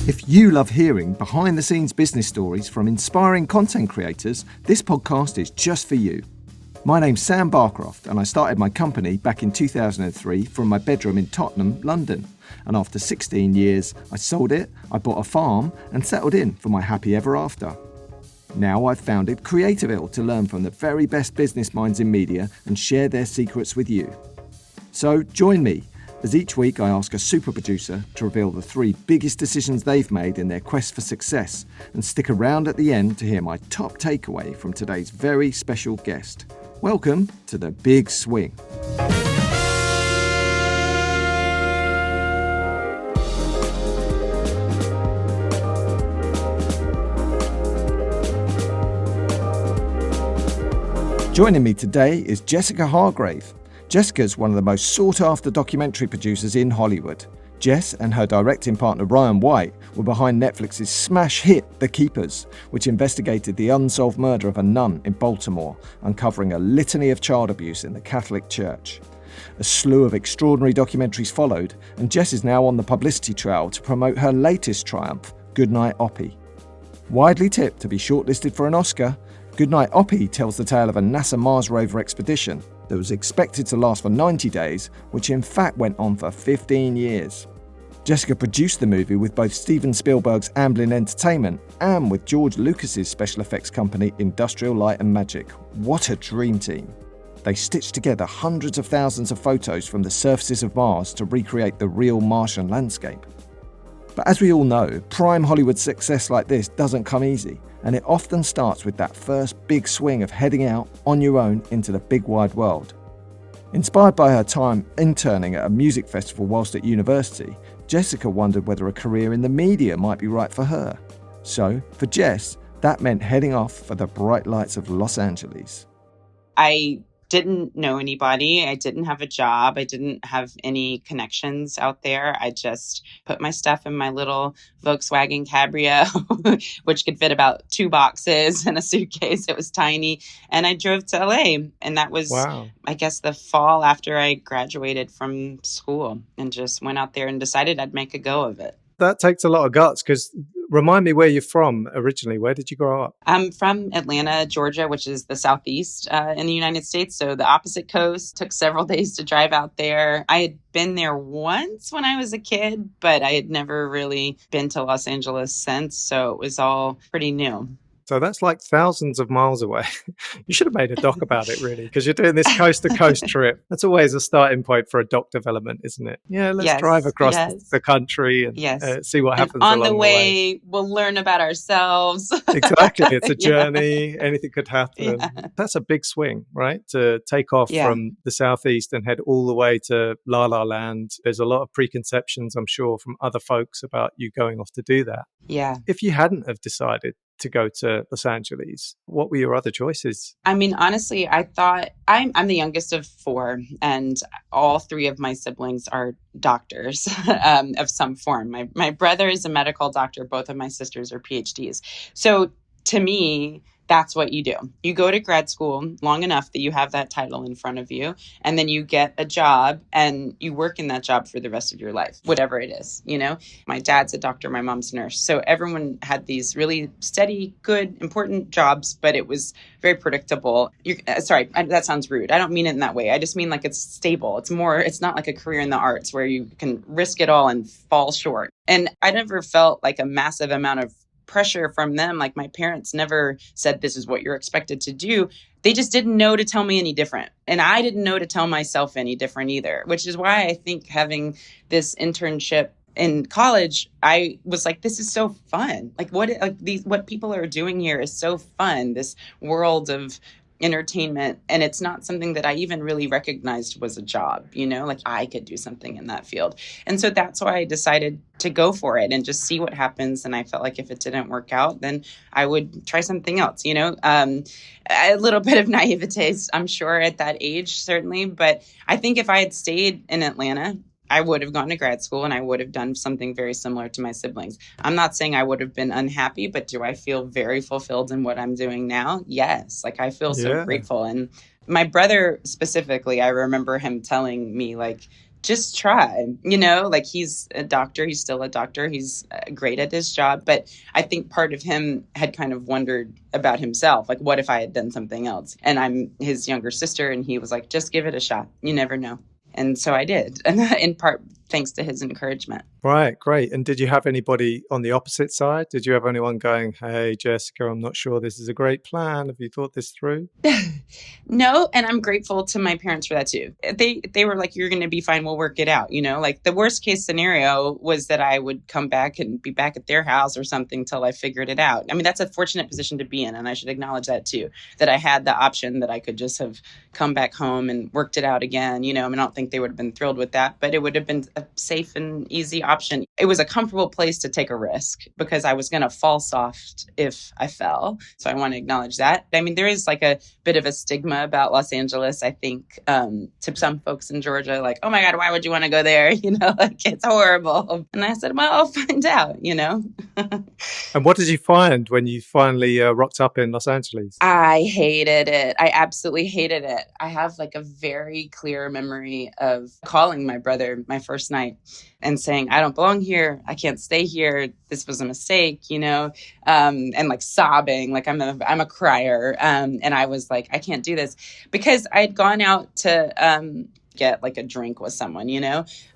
If you love hearing behind-the-scenes business stories from inspiring content creators, this podcast is just for you. My name's Sam Barcroft, and I started my company back in 2003 from my bedroom in Tottenham, London. And after 16 years, I sold it, I bought a farm, and settled in for my happy ever after. Now I've founded Creativille to learn from the very best business minds in media and share their secrets with you. So join me, as each week I ask a super producer to reveal the 3 biggest decisions they've made in their quest for success, and stick around at the end to hear my top takeaway from today's very special guest. Welcome to The Big Swing. Joining me today is Jessica Hargrave. Jessica's one of the most sought-after documentary producers in Hollywood. Jess and her directing partner Ryan White were behind Netflix's smash hit The Keepers, which investigated the unsolved murder of a nun in Baltimore, uncovering a litany of child abuse in the Catholic Church. A slew of extraordinary documentaries followed, and Jess is now on the publicity trail to promote her latest triumph, NIGHT OPPY. Widely tipped to be shortlisted for an Oscar, NIGHT OPPY tells the tale of a NASA Mars Rover expedition that was expected to last for 90 days, which in fact went on for 15 years. Jessica produced the movie with both Steven Spielberg's Amblin Entertainment and with George Lucas's special effects company Industrial Light and Magic. What a dream team. They stitched together hundreds of thousands of photos from the surfaces of Mars to recreate the real Martian landscape. But as we all know, prime Hollywood success like this doesn't come easy, and it often starts with that first big swing of heading out on your own into the big wide world. Inspired by her time interning at a music festival whilst at university, Jessica wondered whether a career in the media might be right for her. So, for Jess, that meant heading off for the bright lights of Los Angeles. I didn't know anybody. I didn't have a job. I didn't have any connections out there. I just put my stuff in my little Volkswagen Cabrio, which could fit about 2 boxes in a suitcase. It was tiny. And I drove to LA. And that was, I guess, the fall after I graduated from school, and just went out there and decided I'd make a go of it. That takes a lot of guts, because remind me where you're from originally. Where did you grow up? I'm from Atlanta, Georgia, which is the southeast in the United States. So the opposite coast. Took several days to drive out there. I had been there once when I was a kid, but I had never really been to Los Angeles since. So it was all pretty new. So that's like thousands of miles away. You should have made a doc about it, really, because you're doing this coast-to-coast trip. That's always a starting point for a doc development, isn't it? Yeah, let's drive across the country and see what happens on along the way. We'll learn about ourselves. Exactly. It's a journey. Anything could happen. Yeah. That's a big swing, right? To take off from the southeast and head all the way to La La Land. There's a lot of preconceptions, I'm sure, from other folks about you going off to do that. Yeah. If you hadn't have decided to go to Los Angeles, what were your other choices? I mean, honestly, I thought I'm the youngest of 4, and all 3 of my siblings are doctors of some form. My brother is a medical doctor. Both of my sisters are PhDs. So to me, that's what you do. You go to grad school long enough that you have that title in front of you, and then you get a job and you work in that job for the rest of your life, whatever it is, you know? My dad's a doctor, my mom's a nurse. So everyone had these really steady, good, important jobs, but it was very predictable. Sorry, that sounds rude. I don't mean it in that way. I just mean like it's stable. It's not like a career in the arts where you can risk it all and fall short. And I never felt like a massive amount of pressure from them. Like, my parents never said, this is what you're expected to do. They just didn't know to tell me any different. And I didn't know to tell myself any different either, which is why I think having this internship in college, I was like, this is so fun. Like what people are doing here is so fun. This world of entertainment. And it's not something that I even really recognized was a job, you know, like I could do something in that field. And so that's why I decided to go for it and just see what happens. And I felt like if it didn't work out, then I would try something else, you know, a little bit of naivete, I'm sure, at that age, certainly. But I think if I had stayed in Atlanta, I would have gone to grad school and I would have done something very similar to my siblings. I'm not saying I would have been unhappy, but do I feel very fulfilled in what I'm doing now? Yes. Like, I feel so grateful. And my brother specifically, I remember him telling me, like, just try, like he's a doctor. He's still a doctor. He's great at his job. But I think part of him had kind of wondered about himself. Like, what if I had done something else? And I'm his younger sister. And he was like, just give it a shot. You never know. And so I did. And in part, thanks to his encouragement. Right, great. And did you have anybody on the opposite side? Did you have anyone going, hey, Jessica, I'm not sure this is a great plan. Have you thought this through? No, and I'm grateful to my parents for that too. They were like, you're going to be fine. We'll work it out. Like the worst case scenario was that I would come back and be back at their house or something till I figured it out. I mean, that's a fortunate position to be in. And I should acknowledge that too, that I had the option that I could just have come back home and worked it out again. I mean, I don't think they would have been thrilled with that, but it would have been a safe and easy option. It was a comfortable place to take a risk because I was going to fall soft if I fell. So I want to acknowledge that. I mean, there is like a bit of a stigma about Los Angeles, I think, to some folks in Georgia, like, oh my God, why would you want to go there? Like it's horrible. And I said, well, I'll find out, And what did you find when you finally rocked up in Los Angeles? I hated it. I absolutely hated it. I have like a very clear memory of calling my brother my first night and saying, I don't belong here. I can't stay here. This was a mistake, and like sobbing, like I'm a crier. And I was like, I can't do this because I had gone out to get like a drink with someone,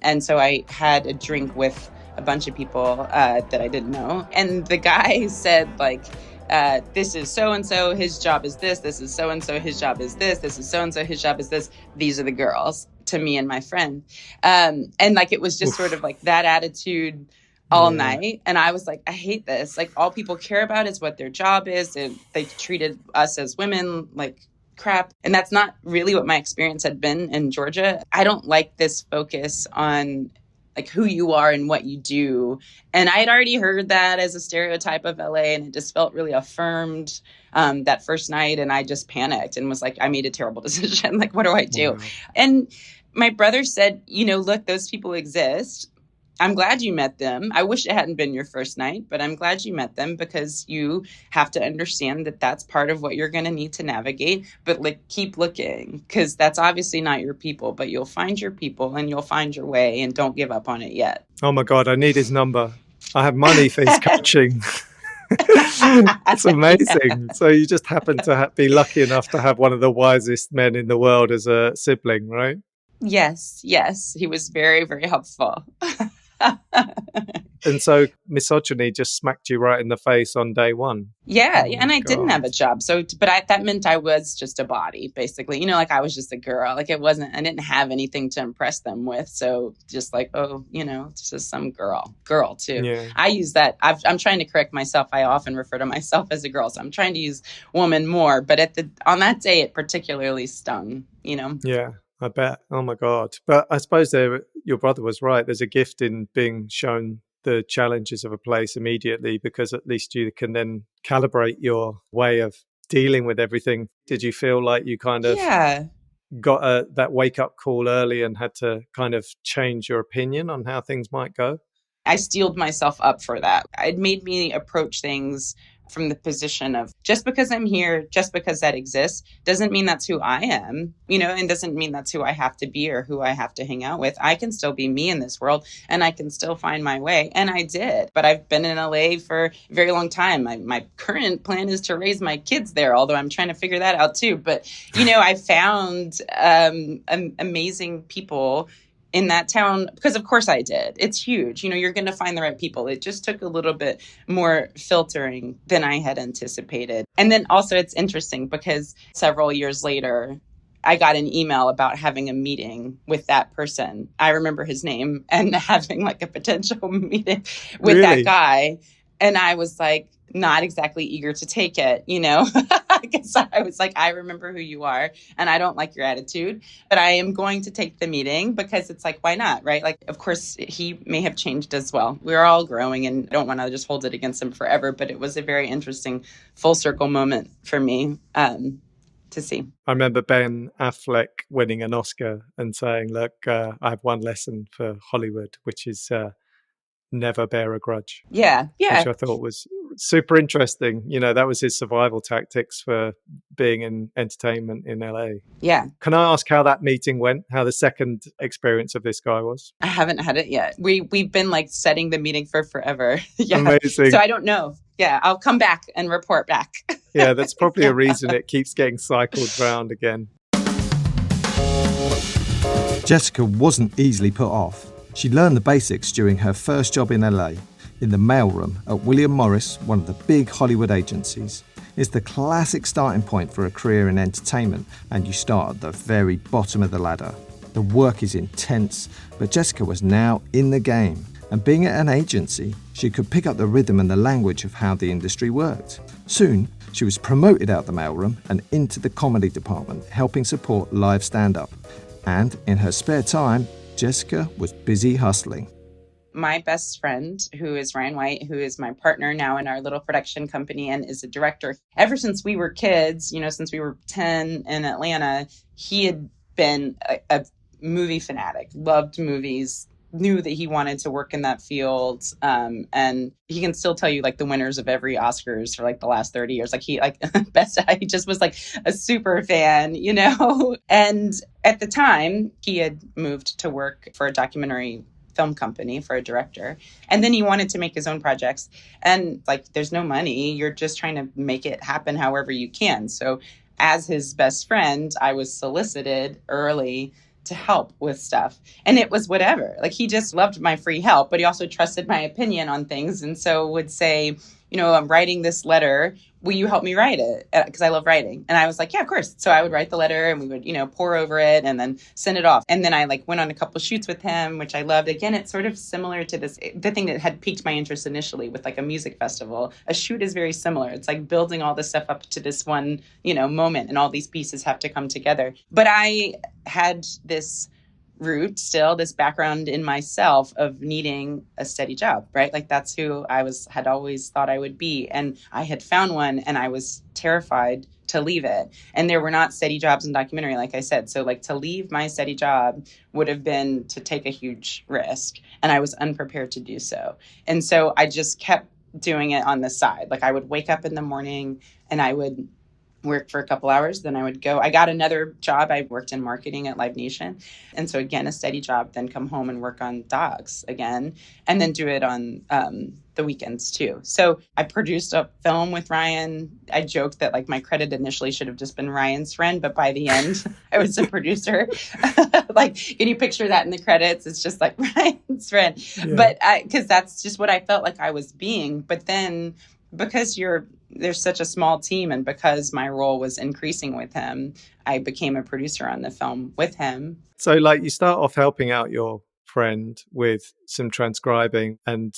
And so I had a drink with a bunch of people that I didn't know. And the guy said like, this is so-and-so, his job is this. This is so-and-so, his job is this. This is so-and-so, his job is this. These are the girls to me and my friend. And like, it was just sort of like that attitude all night. And I was like, I hate this. Like all people care about is what their job is. And they treated us as women like crap. And that's not really what my experience had been in Georgia. I don't like this focus on like who you are and what you do. And I had already heard that as a stereotype of LA, and it just felt really affirmed that first night. And I just panicked and was like, I made a terrible decision. Like, what do I do? Wow. And my brother said, look, those people exist. I'm glad you met them. I wish it hadn't been your first night, but I'm glad you met them because you have to understand that that's part of what you're going to need to navigate. But like, keep looking because that's obviously not your people, but you'll find your people and you'll find your way and don't give up on it yet. Oh my God, I need his number. I have money for his coaching. It's amazing. Yeah. So you just happen to be lucky enough to have one of the wisest men in the world as a sibling, right? Yes. He was very, very helpful. And so misogyny just smacked you right in the face on day one. Yeah. And I didn't have a job. So, but that meant I was just a body, basically, like I was just a girl. Like I didn't have anything to impress them with. So just like, it's just some girl too. Yeah. I use that. I'm trying to correct myself. I often refer to myself as a girl. So I'm trying to use woman more. But on that day, it particularly stung, Yeah. I bet. Oh my God. But I suppose your brother was right. There's a gift in being shown the challenges of a place immediately because at least you can then calibrate your way of dealing with everything. Did you feel like you kind of got that wake up call early and had to kind of change your opinion on how things might go? I steeled myself up for that. It made me approach things from the position of just because I'm here, just because that exists, doesn't mean that's who I am, and doesn't mean that's who I have to be or who I have to hang out with. I can still be me in this world and I can still find my way. And I did. But I've been in LA for a very long time. My current plan is to raise my kids there, although I'm trying to figure that out too. But, I found amazing people in that town, because of course I did. It's huge. You're going to find the right people. It just took a little bit more filtering than I had anticipated. And then also it's interesting because several years later, I got an email about having a meeting with that person. I remember his name and having like a potential meeting with that guy. And I was like, not exactly eager to take it, I guess I was like, I remember who you are and I don't like your attitude, but I am going to take the meeting because it's like, why not? Right. Like, of course, he may have changed as well. We're all growing and I don't want to just hold it against him forever, but it was a very interesting full circle moment for me to see. I remember Ben Affleck winning an Oscar and saying, look, I have one lesson for Hollywood, which is never bear a grudge. Yeah. Which I thought was super interesting. You know, that was his survival tactics for being in entertainment in LA. Yeah. Can I ask how that meeting went? How the second experience of this guy was? I haven't had it yet. We've been like setting the meeting for forever. Yeah. Amazing. So I don't know. Yeah, I'll come back and report back. Yeah, that's probably a reason it keeps getting cycled round again. Jessica wasn't easily put off. She learned the basics during her first job in LA, in the mailroom at William Morris, one of the big Hollywood agencies. It's the classic starting point for a career in entertainment, and you start at the very bottom of the ladder. The work is intense, but Jessica was now in the game. And being at an agency, she could pick up the rhythm and the language of how the industry worked. Soon, she was promoted out the mailroom and into the comedy department, helping support live stand-up. And in her spare time, Jessica was busy hustling. My best friend, who is Ryan White, who is my partner now in our little production company and is a director. Ever since we were kids, since we were 10 in Atlanta, he had been a movie fanatic, loved movies, knew that he wanted to work in that field. And he can still tell you like the winners of every Oscars for like the last 30 years. Like he just was like a super fan, And at the time he had moved to work for a documentary film company for a director. And then he wanted to make his own projects. And like, there's no money. You're just trying to make it happen however you can. So as his best friend, I was solicited early to help with stuff. And it was whatever. Like he just loved my free help, but he also trusted my opinion on things. And so would say, I'm writing this letter. Will you help me write it? Because I love writing. And I was like, yeah, of course. So I would write the letter and we would, pour over it and then send it off. And then I went on a couple shoots with him, which I loved. Again, it's sort of similar to the thing that had piqued my interest initially with a music festival. A shoot is very similar. It's like building all this stuff up to this one, moment, and all these pieces have to come together. But I had this root still, this background in myself of needing a steady job, right? Like that's who I had always thought I would be. And I had found one and I was terrified to leave it. And there were not steady jobs in documentary, like I said. So to leave my steady job would have been to take a huge risk. And I was unprepared to do so. And so I just kept doing it on the side. Like I would wake up in the morning and I would work for a couple hours. Then I would go. I got another job. I worked in marketing at Live Nation. And so again, a steady job, then come home and work on docs again, and then do it on the weekends too. So I produced a film with Ryan. I joked that my credit initially should have just been Ryan's friend, but by the end I was a producer. Can you picture that in the credits? It's just like Ryan's friend. Yeah. But because that's just what I felt like I was being. But then because there's such a small team, and because my role was increasing with him, I became a producer on the film with him. So you start off helping out your friend with some transcribing and,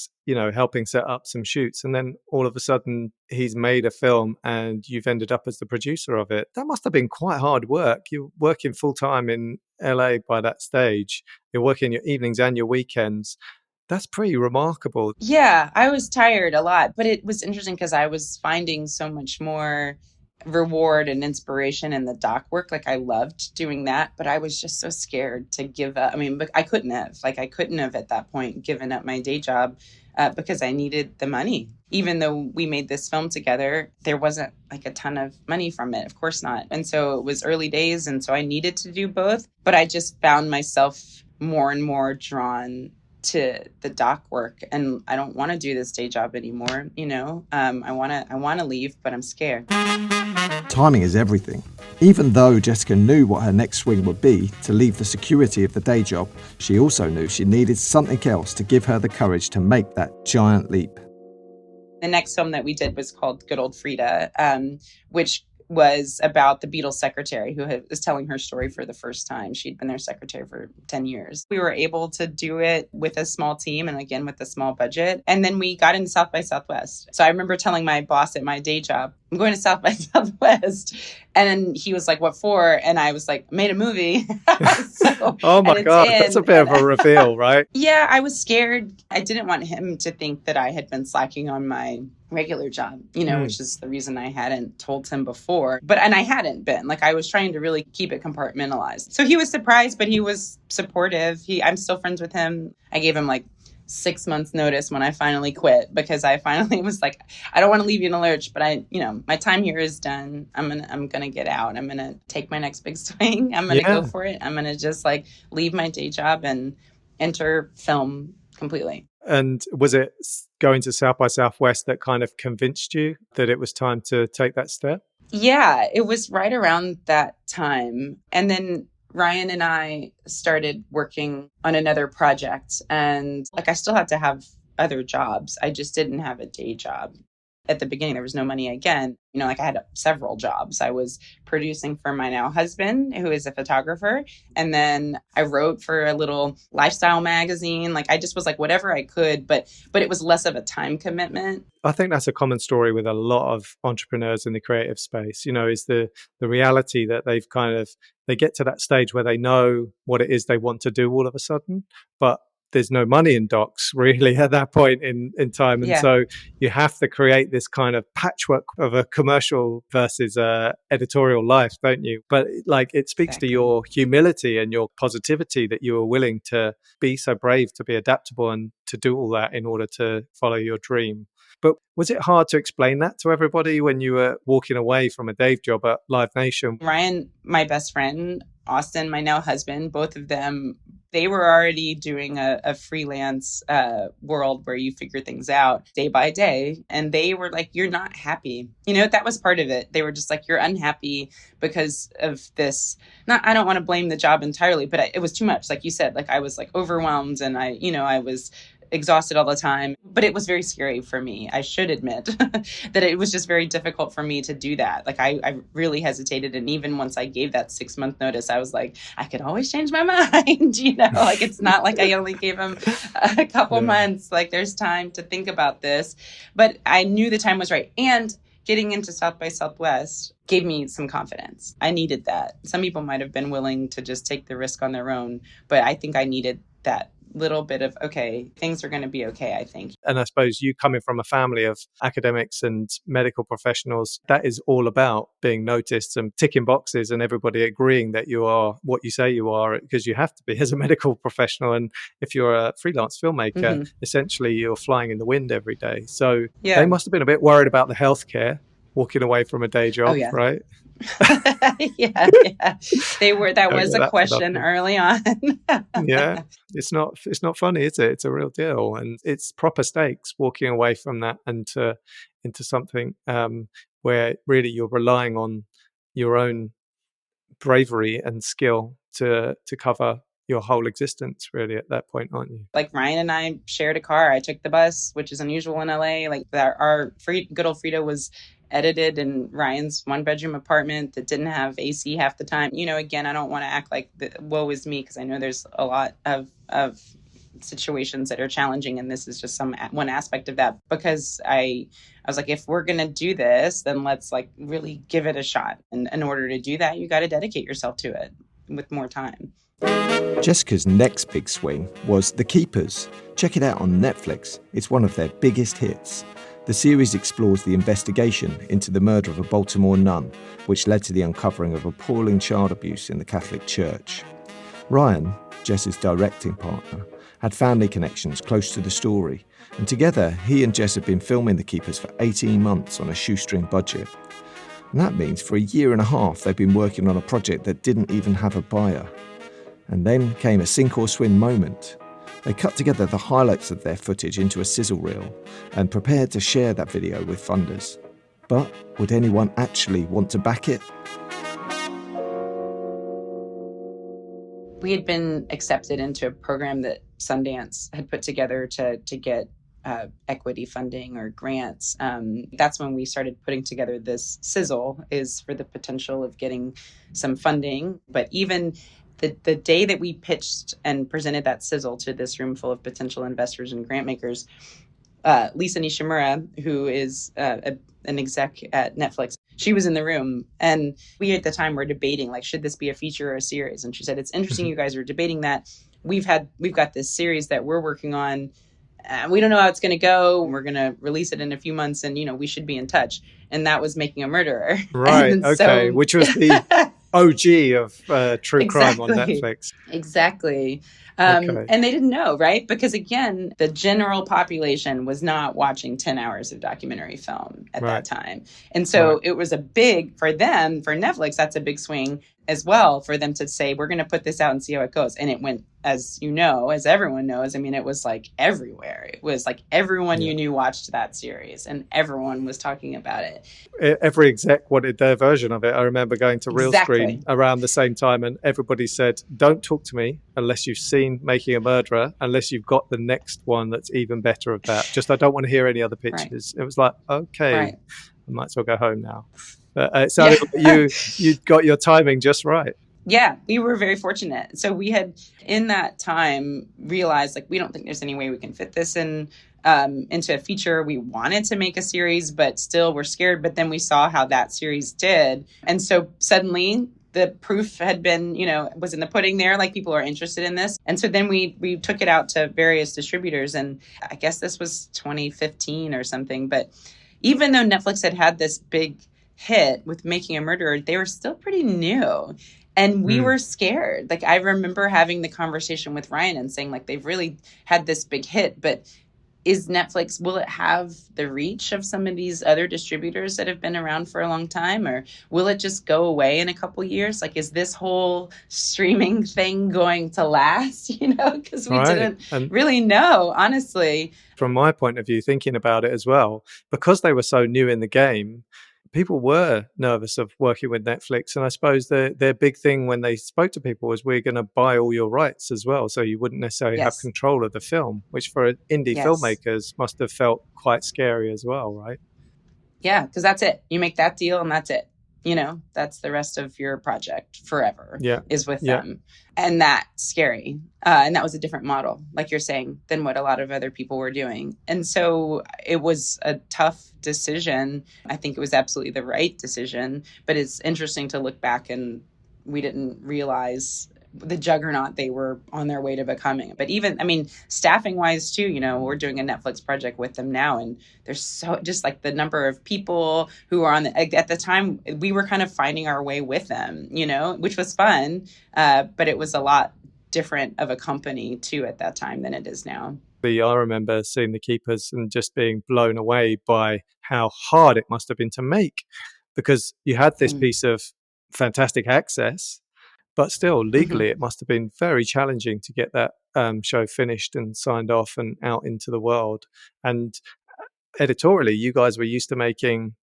helping set up some shoots. And then all of a sudden he's made a film and you've ended up as the producer of it. That must have been quite hard work. You're working full time in LA by that stage. You're working your evenings and your weekends. That's pretty remarkable. Yeah, I was tired a lot, but it was interesting because I was finding so much more reward and inspiration in the doc work. I loved doing that, but I was just so scared to give up. But I couldn't have. I couldn't have at that point given up my day job because I needed the money. Even though we made this film together, there wasn't a ton of money from it. Of course not. And so it was early days, and so I needed to do both. But I just found myself more and more drawn to the doc work, and I don't want to do this day job anymore. I want to leave, but I'm scared. Timing is everything. Even though Jessica knew what her next swing would be, to leave the security of the day job, she also knew she needed something else to give her the courage to make that giant leap. The next film that we did was called Good Old Frida, which was about the Beatles secretary who was telling her story for the first time. She'd been their secretary for 10 years. We were able to do it with a small team and again with a small budget. And then we got into South by Southwest. So I remember telling my boss at my day job, I'm going to South by Southwest. And he was like, what for? And I was like, made a movie. Oh my God, that's a bit of a reveal, right? Yeah, I was scared. I didn't want him to think that I had been slacking on my regular job, which is the reason I hadn't told him before. And I hadn't been. I was trying to really keep it compartmentalized. So he was surprised, but he was supportive. I'm still friends with him. I gave him 6 months notice when I finally quit, because I finally was like, I don't want to leave you in a lurch, but my time here is done. I'm going to get out. I'm going to take my next big swing. I'm going to go for it. I'm going to just like leave my day job and enter film completely. And was it going to South by Southwest that kind of convinced you that it was time to take that step? Yeah, it was right around that time. And then Ryan and I started working on another project, and like I still had to have other jobs. I just didn't have a day job. At the beginning, there was no money again. Like I had several jobs. I was producing for my now husband, who is a photographer. And then I wrote for a little lifestyle magazine. Like I just was like, whatever I could, but it was less of a time commitment. I think that's a common story with a lot of entrepreneurs in the creative space, is the reality that they get to that stage where they know what it is they want to do all of a sudden, but there's no money in docs really at that point in time. And so you have to create this kind of patchwork of a commercial versus editorial life, don't you? But like it speaks to your humility and your positivity that you were willing to be so brave to be adaptable and to do all that in order to follow your dream. But was it hard to explain that to everybody when you were walking away from a day job at Live Nation? Ryan, my best friend, Austin, my now husband, both of them, they were already doing a freelance world where you figure things out day by day. And they were like, you're not happy. That was part of it. They were just like, you're unhappy because of this. I don't want to blame the job entirely, but it was too much. Like you said, like I was like overwhelmed, and I was exhausted all the time, but it was very scary for me. I should admit that it was just very difficult for me to do that. Like I really hesitated. And even once I gave that 6 month notice, I was like, I could always change my mind, like it's not like I only gave him a couple months. Like there's time to think about this, but I knew the time was right. And getting into South by Southwest gave me some confidence. I needed that. Some people might have been willing to just take the risk on their own, but I think I needed that little bit of, okay, things are going to be okay, I think. And I suppose you coming from a family of academics and medical professionals, that is all about being noticed and ticking boxes and everybody agreeing that you are what you say you are, because you have to be as a medical professional. And if you're a freelance filmmaker, essentially you're flying in the wind every day. So they must have been a bit worried about the healthcare walking away from a day job, right? yeah. They were. That was a question early on. Yeah, it's not funny, is it? It's a real deal, and it's proper stakes walking away from that and into something where really you're relying on your own bravery and skill to cover your whole existence, really, at that point, aren't you? Like Ryan and I shared a car. I took the bus, which is unusual in LA. Like our good old Frida was edited in Ryan's 1-bedroom apartment that didn't have AC half the time. Again, I don't want to act like woe is me, because I know there's a lot of situations that are challenging, and this is just one aspect of that. Because I was like, if we're gonna do this, then let's like really give it a shot. And in order to do that, you got to dedicate yourself to it with more time. Jessica's next big swing was The Keepers. Check it out on Netflix. It's one of their biggest hits. The series explores the investigation into the murder of a Baltimore nun, which led to the uncovering of appalling child abuse in the Catholic Church. Ryan, Jess's directing partner, had family connections close to the story, and together he and Jess had been filming The Keepers for 18 months on a shoestring budget. And that means for a year and a half they've been working on a project that didn't even have a buyer. And then came a sink or swim moment. They cut together the highlights of their footage into a sizzle reel and prepared to share that video with funders. But would anyone actually want to back it? We had been accepted into a program that Sundance had put together to get equity funding or grants. That's when we started putting together this sizzle, is for the potential of getting some funding. But even the day that we pitched and presented that sizzle to this room full of potential investors and grant makers, Lisa Nishimura, who is an exec at Netflix, she was in the room. And we at the time were debating, like, should this be a feature or a series? And she said, it's interesting you guys are debating that. We've got this series that we're working on. We don't know how it's going to go. We're going to release it in a few months, and we should be in touch. And that was Making a Murderer. Right. Okay. Which was the OG of true crime on Netflix. Exactly. Okay. And they didn't know, right? Because again, the general population was not watching 10 hours of documentary film at that time. And so it was a big, for them, for Netflix, that's a big swing as well, for them to say, we're going to put this out and see how it goes. And it went, as you know, as everyone knows, I mean, it was like everywhere. It was like everyone you knew watched that series and everyone was talking about it. Every exec wanted their version of it. I remember going to Real Screen around the same time and everybody said, don't talk to me unless you've seen Making a Murderer, unless you've got the next one that's even better of that. Just, I don't want to hear any other pitches. It was like, okay, I might as well go home now. It sounded like you got your timing just right. Yeah, we were very fortunate. So we had, in that time, realized, like, we don't think there's any way we can fit this in into a feature. We wanted to make a series, but still we're scared. But then we saw how that series did. And so suddenly the proof had been, was in the pudding there, like people are interested in this. And so then we took it out to various distributors. And I guess this was 2015 or something. But even though Netflix had this big hit with Making a Murderer, they were still pretty new. And we were scared. Like, I remember having the conversation with Ryan and saying, like, they've really had this big hit, but is Netflix, will it have the reach of some of these other distributors that have been around for a long time? Or will it just go away in a couple years? Like, is this whole streaming thing going to last? Because we didn't really know, honestly. From my point of view, thinking about it as well, because they were so new in the game, people were nervous of working with Netflix. And I suppose their big thing when they spoke to people was, we're going to buy all your rights as well. So you wouldn't necessarily have control of the film, which for indie filmmakers must have felt quite scary as well, right? Yeah, because that's it. You make that deal and that's it. That's the rest of your project forever is with them. And that's scary. And that was a different model, like you're saying, than what a lot of other people were doing. And so it was a tough decision. I think it was absolutely the right decision. But it's interesting to look back and we didn't realize the juggernaut they were on their way to becoming. But even, staffing wise too, we're doing a Netflix project with them now. And there's so, just like the number of people who are on at the time, we were kind of finding our way with them, which was fun. But it was a lot different of a company too at that time than it is now. I remember seeing The Keepers and just being blown away by how hard it must have been to make, because you had this piece of fantastic access, but still, legally, it must have been very challenging to get that show finished and signed off and out into the world. And editorially, you guys were used to making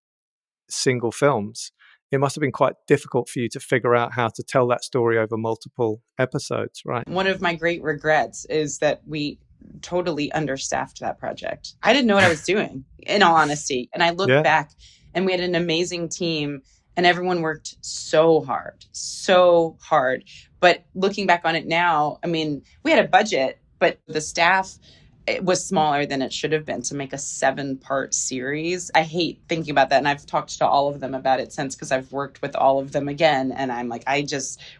single films. It must have been quite difficult for you to figure out how to tell that story over multiple episodes, right? One of my great regrets is that we totally understaffed that project. I didn't know what I was doing, in all honesty. And I look back and we had an amazing team. And everyone worked so hard. But looking back on it now, we had a budget, but the staff, it was smaller than it should have been to make a 7-part series. I hate thinking about that. And I've talked to all of them about it since, because I've worked with all of them again. And I'm like,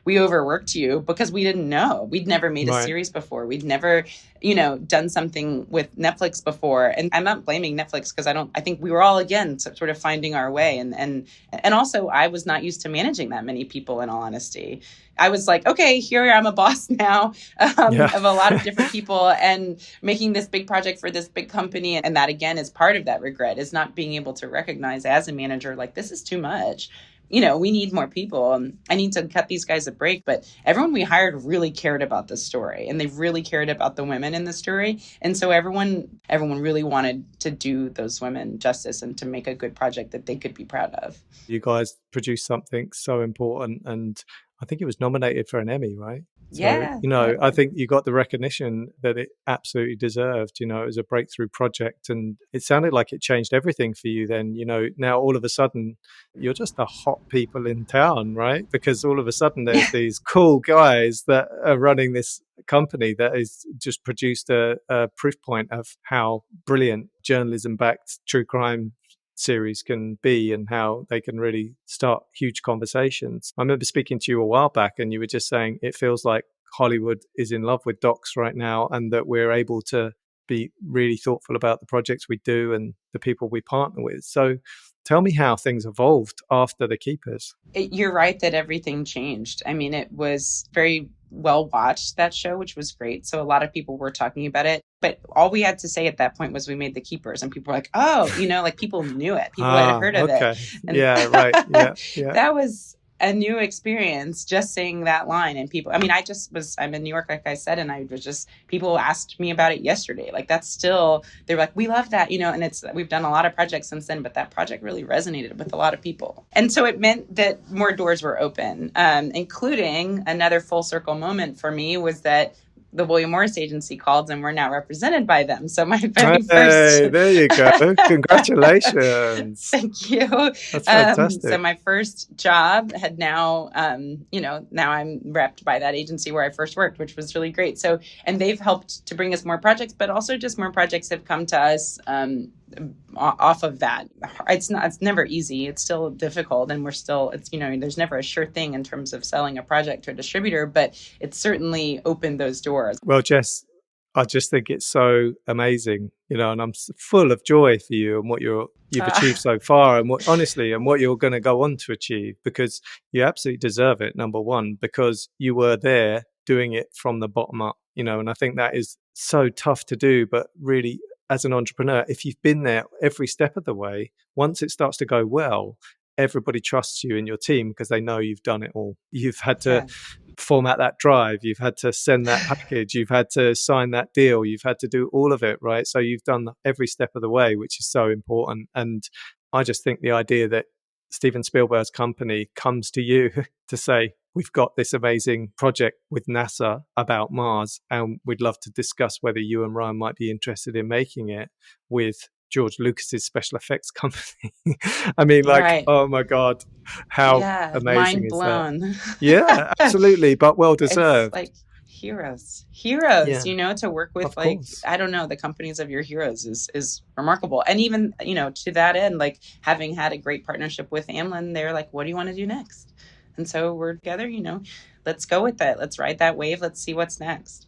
we overworked you because we didn't know. We'd never made a series before. We'd never, done something with Netflix before. And I'm not blaming Netflix, because I think we were all, again, sort of finding our way. And also I was not used to managing that many people, in all honesty. I was like, okay, here I'm a boss now of a lot of different people and making this big project for this big company. And that, again, is part of that regret, is not being able to recognize as a manager, like, this is too much. We need more people. I need to cut these guys a break. But everyone we hired really cared about the story, and they really cared about the women in the story. And so everyone really wanted to do those women justice and to make a good project that they could be proud of. You guys produced something so important, and I think it was nominated for an Emmy, right? So, I think you got the recognition that it absolutely deserved. It was a breakthrough project, and it sounded like it changed everything for you then. Now all of a sudden you're just the hot people in town, right? Because all of a sudden there's these cool guys that are running this company that has just produced a proof point of how brilliant journalism-backed true crime series can be and how they can really start huge conversations. I remember speaking to you a while back and you were just saying it feels like Hollywood is in love with docs right now, and that we're able to be really thoughtful about the projects we do and the people we partner with. So Tell me how things evolved after The Keepers. You're right that everything changed. I mean, it was very well watched, that show, which was great. So a lot of people were talking about it. But all we had to say at that point was we made The Keepers. And people were like, oh, like people knew it. People had heard of it. And yeah, right. Yeah. That was a new experience, just saying that line. And people, I mean, I'm in New York, like I said, and people asked me about it yesterday. Like that's still, they're like, we love that, and we've done a lot of projects since then, but that project really resonated with a lot of people. And so it meant that more doors were open, including another full circle moment for me was that the William Morris Agency called and we're now represented by them. So my very first... there you go. Congratulations. Thank you. That's fantastic. So my first job had now, now I'm repped by that agency where I first worked, which was really great. So, and they've helped to bring us more projects, but also just more projects have come to us off of that. It's never easy. It's still difficult. And there's never a sure thing in terms of selling a project to a distributor, but it's certainly opened those doors. Well, Jess, I just think it's so amazing, and I'm full of joy for you and what you've achieved so far and what you're going to go on to achieve, because you absolutely deserve it. Number one, because you were there doing it from the bottom up, and I think that is so tough to do, but really, as an entrepreneur, if you've been there every step of the way, once it starts to go well, everybody trusts you and your team because they know you've done it all. You've had to format that drive, you've had to send that package, you've had to sign that deal, you've had to do all of it, right? So you've done every step of the way, which is so important. And I just think the idea that Steven Spielberg's company comes to you to say, we've got this amazing project with NASA about Mars, and we'd love to discuss whether you and Ryan might be interested in making it with George Lucas's special effects company. I mean, right. Oh my God, how amazing mind blown. Is that? Yeah, absolutely, but well deserved. It's like heroes, to work with, I don't know, the companies of your heroes is remarkable. And even, to that end, like having had a great partnership with Amblin, they're like, what do you want to do next? And so we're together, let's go with it. Let's ride that wave. Let's see what's next.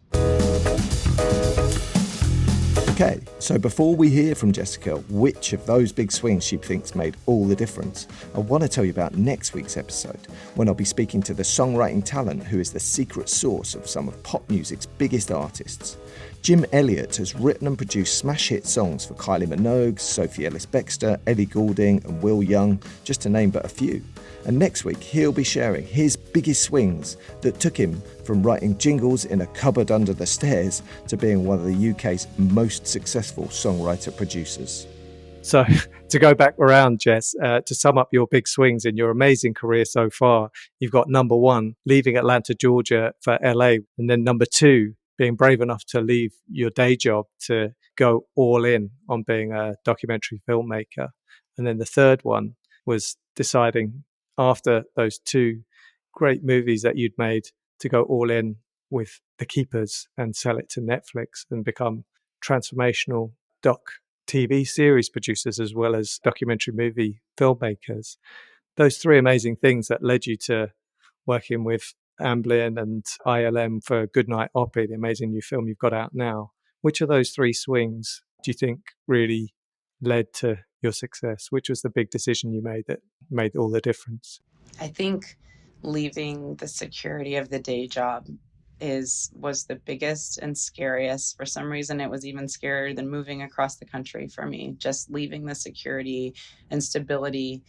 Okay, so before we hear from Jessica which of those big swings she thinks made all the difference, I want to tell you about next week's episode, when I'll be speaking to the songwriting talent who is the secret source of some of pop music's biggest artists. Jim Elliott has written and produced smash hit songs for Kylie Minogue, Sophie Ellis-Bextor, Ellie Goulding and Will Young, just to name but a few. And next week, he'll be sharing his biggest swings that took him from writing jingles in a cupboard under the stairs to being one of the UK's most successful songwriter-producers. So to go back around, Jess, to sum up your big swings in your amazing career so far, you've got number one, leaving Atlanta, Georgia for LA. And then number two, being brave enough to leave your day job to go all in on being a documentary filmmaker. And then the third one was deciding, after those two great movies that you'd made, to go all in with The Keepers and sell it to Netflix and become transformational doc TV series producers as well as documentary movie filmmakers. Those three amazing things that led you to working with Amblin and ILM for NIGHT OPPY, the amazing new film you've got out now. Which of those three swings do you think really led to your success? Which was the big decision you made that made all the difference? I think leaving the security of the day job was the biggest and scariest. For some reason, it was even scarier than moving across the country for me. Just leaving the security and stability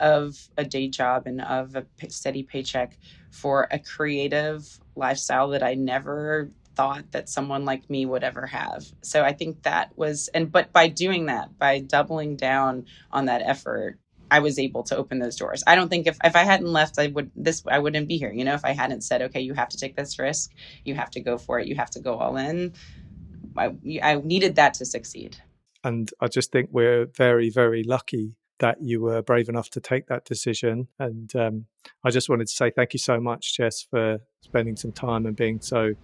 of a day job and of a steady paycheck for a creative lifestyle that I never thought that someone like me would ever have. So I think that was, but by doing that, by doubling down on that effort, I was able to open those doors. I don't think if I hadn't left, I wouldn't be here. If I hadn't said, okay, you have to take this risk, you have to go for it, you have to go all in. I needed that to succeed. And I just think we're very, very lucky that you were brave enough to take that decision. And I just wanted to say thank you so much, Jess, for spending some time and being so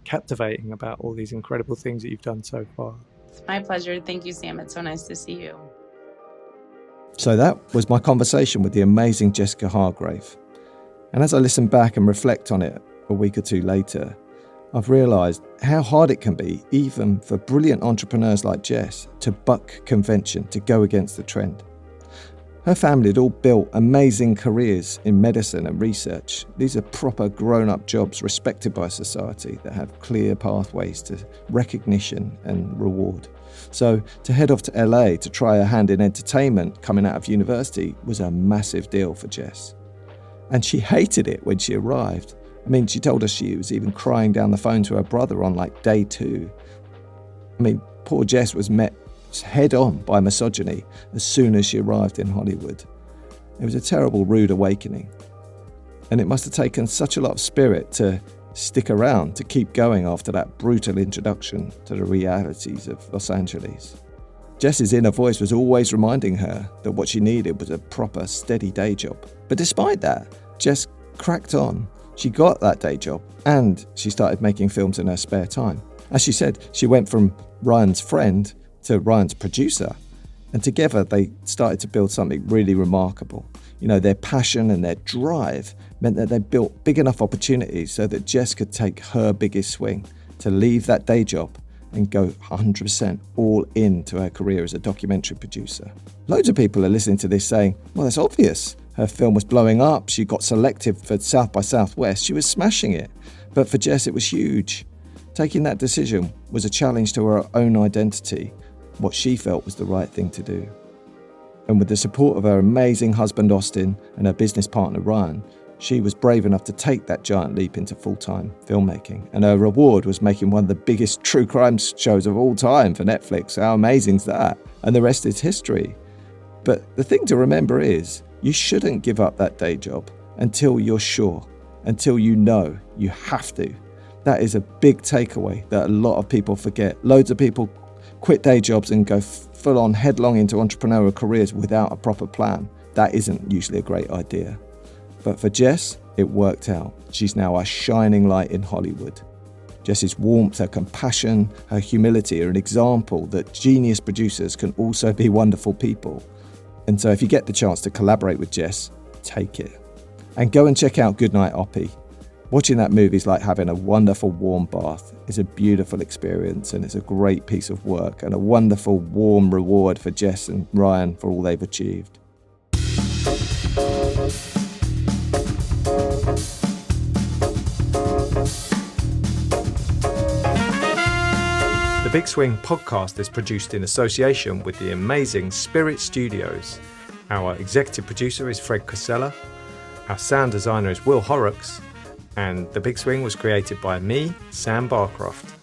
captivating about all these incredible things that you've done so far. It's my pleasure. Thank you, Sam. It's so nice to see you. So that was my conversation with the amazing Jessica Hargrave. And as I listen back and reflect on it a week or two later, I've realised how hard it can be, even for brilliant entrepreneurs like Jess, to buck convention, to go against the trend. Her family had all built amazing careers in medicine and research. These are proper grown-up jobs respected by society that have clear pathways to recognition and reward. So to head off to LA to try her hand in entertainment coming out of university was a massive deal for Jess. And she hated it when she arrived. I mean, she told us she was even crying down the phone to her brother on like day 2. I mean, poor Jess was met head on by misogyny as soon as she arrived in Hollywood. It was a terrible, rude awakening. And it must have taken such a lot of spirit to stick around, to keep going after that brutal introduction to the realities of Los Angeles. Jess's inner voice was always reminding her that what she needed was a proper, steady day job. But despite that, Jess cracked on. She got that day job and she started making films in her spare time. As she said, she went from Ryan's friend to Ryan's producer, and together they started to build something really remarkable. You know, their passion and their drive meant that they built big enough opportunities so that Jess could take her biggest swing to leave that day job and go 100% all into her career as a documentary producer. Loads of people are listening to this saying, well, that's obvious. Her film was blowing up. She got selected for South by Southwest. She was smashing it. But for Jess, it was huge. Taking that decision was a challenge to her own identity, what she felt was the right thing to do. And with the support of her amazing husband Austin and her business partner Ryan, she was brave enough to take that giant leap into full-time filmmaking. And her reward was making one of the biggest true crime shows of all time for Netflix. How amazing's that? And the rest is history. But the thing to remember is, you shouldn't give up that day job until you're sure, until you know you have to. That is a big takeaway that a lot of people forget. Loads of people quit day jobs and go full on headlong into entrepreneurial careers without a proper plan. That isn't usually a great idea. But for Jess, it worked out. She's now a shining light in Hollywood. Jess's warmth, her compassion, her humility are an example that genius producers can also be wonderful people. And so if you get the chance to collaborate with Jess, take it. And go and check out NIGHT OPPY. Watching that movie is like having a wonderful warm bath. It's a beautiful experience and it's a great piece of work and a wonderful warm reward for Jess and Ryan for all they've achieved. The Big Swing podcast is produced in association with the amazing Spirit Studios. Our executive producer is Fred Casella. Our sound designer is Will Horrocks. And The Big Swing was created by me, Sam Barcroft.